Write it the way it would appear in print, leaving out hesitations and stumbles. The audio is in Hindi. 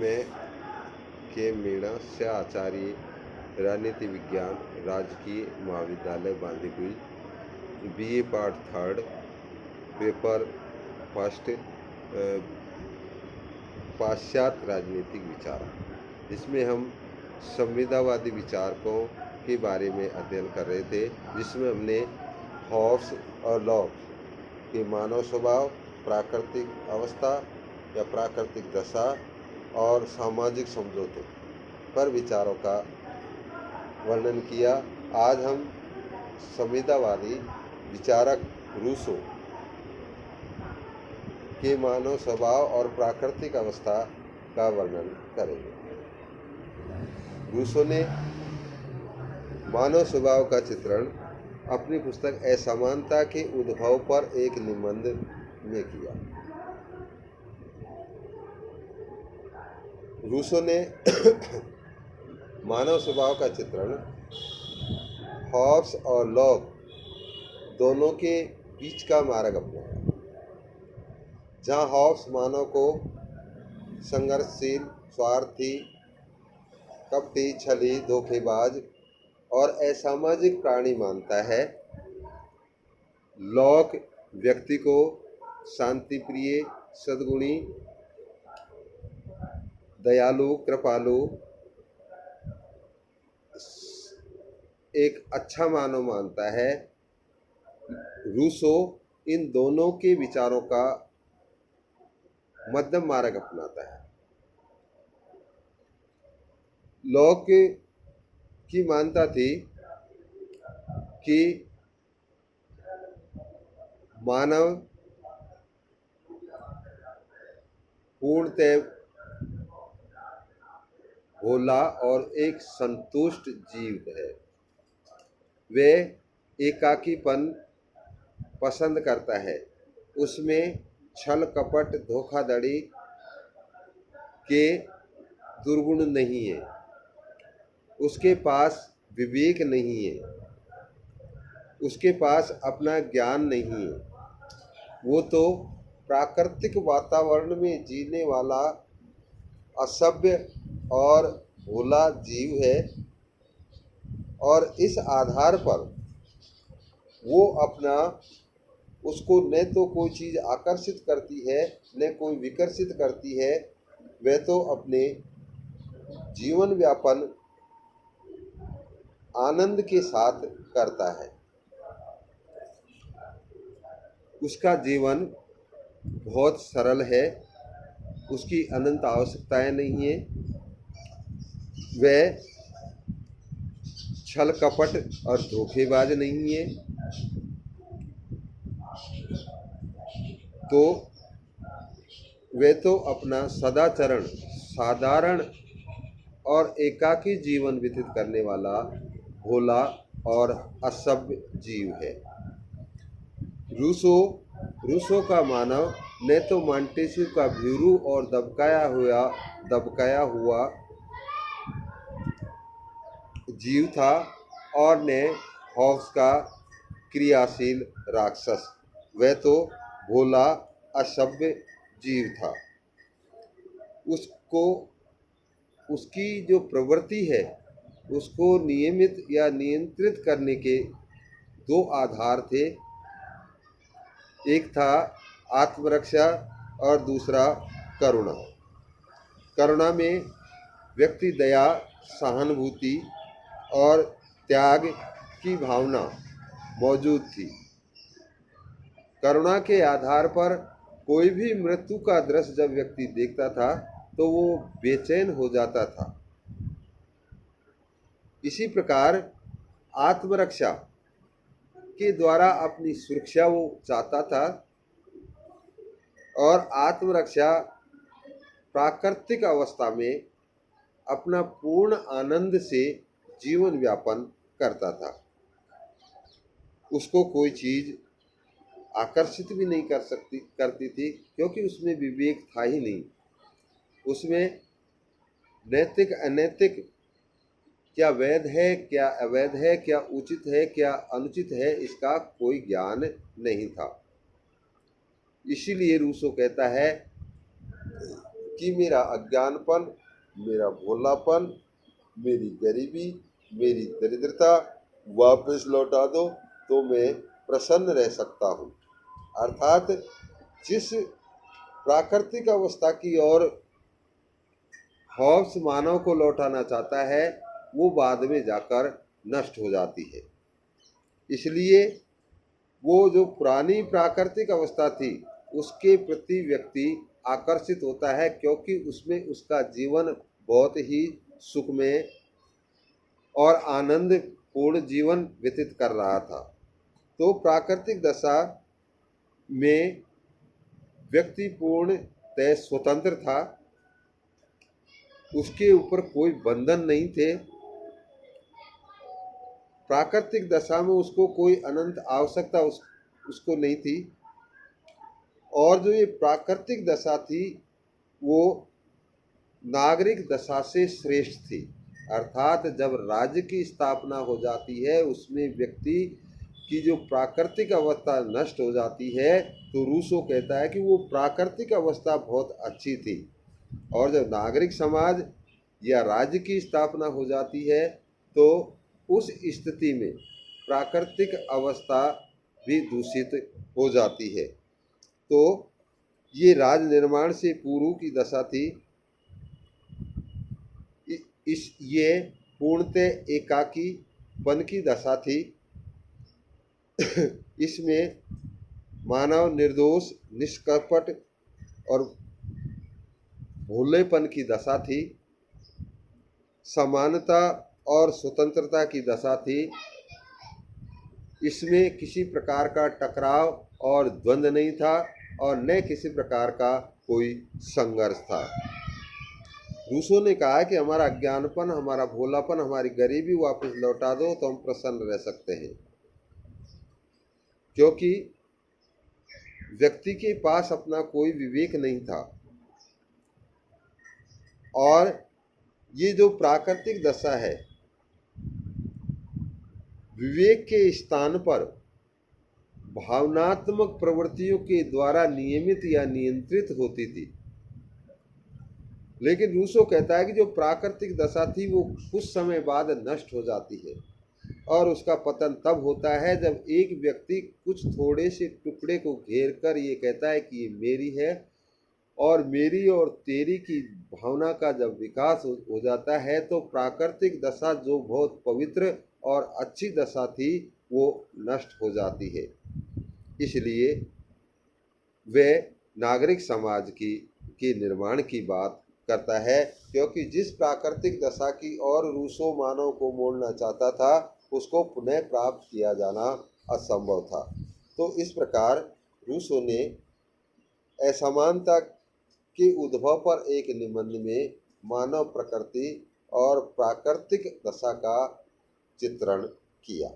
मैं के मीणा से आचार्य राजनीति विज्ञान राजकीय महाविद्यालय Bandikui BA part third paper first पाश्चात्य राजनीतिक विचार। इसमें हम संविदावादी विचारकों के बारे में अध्ययन कर रहे थे, जिसमें हमने हॉब्स और लॉक के मानव स्वभाव, प्राकृतिक अवस्था या प्राकृतिक दशा और सामाजिक समझौते पर विचारों का वर्णन किया। आज हम संविदावादी विचारक रूसो के मानव स्वभाव और प्राकृतिक अवस्था का वर्णन करेंगे। रूसो ने मानव स्वभाव का चित्रण अपनी पुस्तक असमानता के उद्भव पर एक निबंध में किया। रूसो ने मानव स्वभाव का चित्रण हॉब्स और लॉक दोनों के बीच का मार्ग अपनाया, जहाँ हॉब्स मानव को संघर्षशील, स्वार्थी, कपटी, छली, धोखेबाज और असामाजिक प्राणी मानता है। लॉक व्यक्ति को शांतिप्रिय, सद्गुणी, दयालु, कृपालु, एक अच्छा मानव मानता है। रूसो इन दोनों के विचारों का मध्यम मार्ग अपनाता है। लॉक की मानता थी कि मानव पूर्णतः भोला और एक संतुष्ट जीव है। वे एकाकीपन पसंद करता है, उसमें छल कपट धोखाधड़ी के दुर्गुण नहीं है, उसके पास विवेक नहीं है, उसके पास अपना ज्ञान नहीं है। वो तो प्राकृतिक वातावरण में जीने वाला असभ्य और भोला जीव है, और इस आधार पर वो अपना उसको न तो कोई चीज़ आकर्षित करती है न कोई विकर्षित करती है। वह तो अपने जीवन व्यापन आनंद के साथ करता है। उसका जीवन बहुत सरल है, उसकी अनंत आवश्यकताएं नहीं है। वह छल कपट और धोखेबाज नहीं है। तो वे तो अपना सदाचरण, साधारण और एकाकी जीवन व्यतीत करने वाला भोला और असभ्य जीव है। रूसो का मानव न तो मॉन्टेस्क्यू का भीरू और दबकाया हुआ जीव था और न हॉब्स का क्रियाशील राक्षस। वह तो भोला असभ्य जीव था। उसको उसकी जो प्रवृत्ति है उसको नियमित या नियंत्रित करने के दो आधार थे। एक था आत्मरक्षा और दूसरा करुणा। करुणा में व्यक्ति दया, सहानुभूति और त्याग की भावना मौजूद थी। करुणा के आधार पर कोई भी मृत्यु का दृश्य जब व्यक्ति देखता था तो वो बेचैन हो जाता था। इसी प्रकार आत्मरक्षा के द्वारा अपनी सुरक्षा वो चाहता था, और आत्मरक्षा प्राकृतिक अवस्था में अपना पूर्ण आनंद से जीवन व्यापन करता था। उसको कोई चीज़ आकर्षित भी नहीं करती थी, क्योंकि उसमें विवेक था ही नहीं। उसमें नैतिक अनैतिक, क्या वैध है क्या अवैध है, क्या उचित है क्या अनुचित है, इसका कोई ज्ञान नहीं था। इसीलिए रूसो कहता है कि मेरा अज्ञानपन, मेरा भोलापन, मेरी गरीबी, मेरी दरिद्रता वापस लौटा दो तो मैं प्रसन्न रह सकता हूँ। अर्थात जिस प्राकृतिक अवस्था की ओर हॉब्स मानव को लौटाना चाहता है वो बाद में जाकर नष्ट हो जाती है। इसलिए वो जो पुरानी प्राकृतिक अवस्था थी उसके प्रति व्यक्ति आकर्षित होता है, क्योंकि उसमें उसका जीवन बहुत ही सुखमय और आनंद पूर्ण जीवन व्यतीत कर रहा था। तो प्राकृतिक दशा में व्यक्ति पूर्णतः स्वतंत्र था, उसके ऊपर कोई बंधन नहीं थे। प्राकृतिक दशा में उसको कोई अनंत आवश्यकता उसको नहीं थी। और जो ये प्राकृतिक दशा थी वो नागरिक दशा से श्रेष्ठ थी। अर्थात जब राज्य की स्थापना हो जाती है उसमें व्यक्ति की जो प्राकृतिक अवस्था नष्ट हो जाती है तो रूसो कहता है कि वो प्राकृतिक अवस्था बहुत अच्छी थी। और जब नागरिक समाज या राज्य की स्थापना हो जाती है तो उस स्थिति में प्राकृतिक अवस्था भी दूषित हो जाती है। तो ये राज निर्माण से पूर्व की दशा थी। ये पूर्णतः एकाकीपन की दशा थी। इसमें मानव निर्दोष, निष्कपट और भोलेपन की दशा थी। समानता और स्वतंत्रता की दशा थी। इसमें किसी प्रकार का टकराव और द्वंद्व नहीं था और न किसी प्रकार का कोई संघर्ष था। रूसो ने कहा कि हमारा अज्ञानपन, हमारा भोलापन, हमारी गरीबी वापस लौटा दो तो हम प्रसन्न रह सकते हैं, क्योंकि व्यक्ति के पास अपना कोई विवेक नहीं था। और ये जो प्राकृतिक दशा है विवेक के स्थान पर भावनात्मक प्रवृत्तियों के द्वारा नियमित या नियंत्रित होती थी। लेकिन रूसो कहता है कि जो प्राकृतिक दशा थी वो कुछ समय बाद नष्ट हो जाती है और उसका पतन तब होता है जब एक व्यक्ति कुछ थोड़े से टुकड़े को घेर कर ये कहता है कि ये मेरी है और मेरी और तेरी की भावना का जब विकास हो जाता है तो प्राकृतिक दशा जो बहुत पवित्र और अच्छी दशा थी वो नष्ट हो जाती है। इसलिए वे नागरिक समाज के निर्माण की बात करता है, क्योंकि जिस प्राकृतिक दशा की ओर रूसो मानव को मोड़ना चाहता था उसको पुनः प्राप्त किया जाना असंभव था। तो इस प्रकार रूसो ने असमानता के उद्भव पर एक निबंध में मानव प्रकृति और प्राकृतिक दशा का चित्रण किया।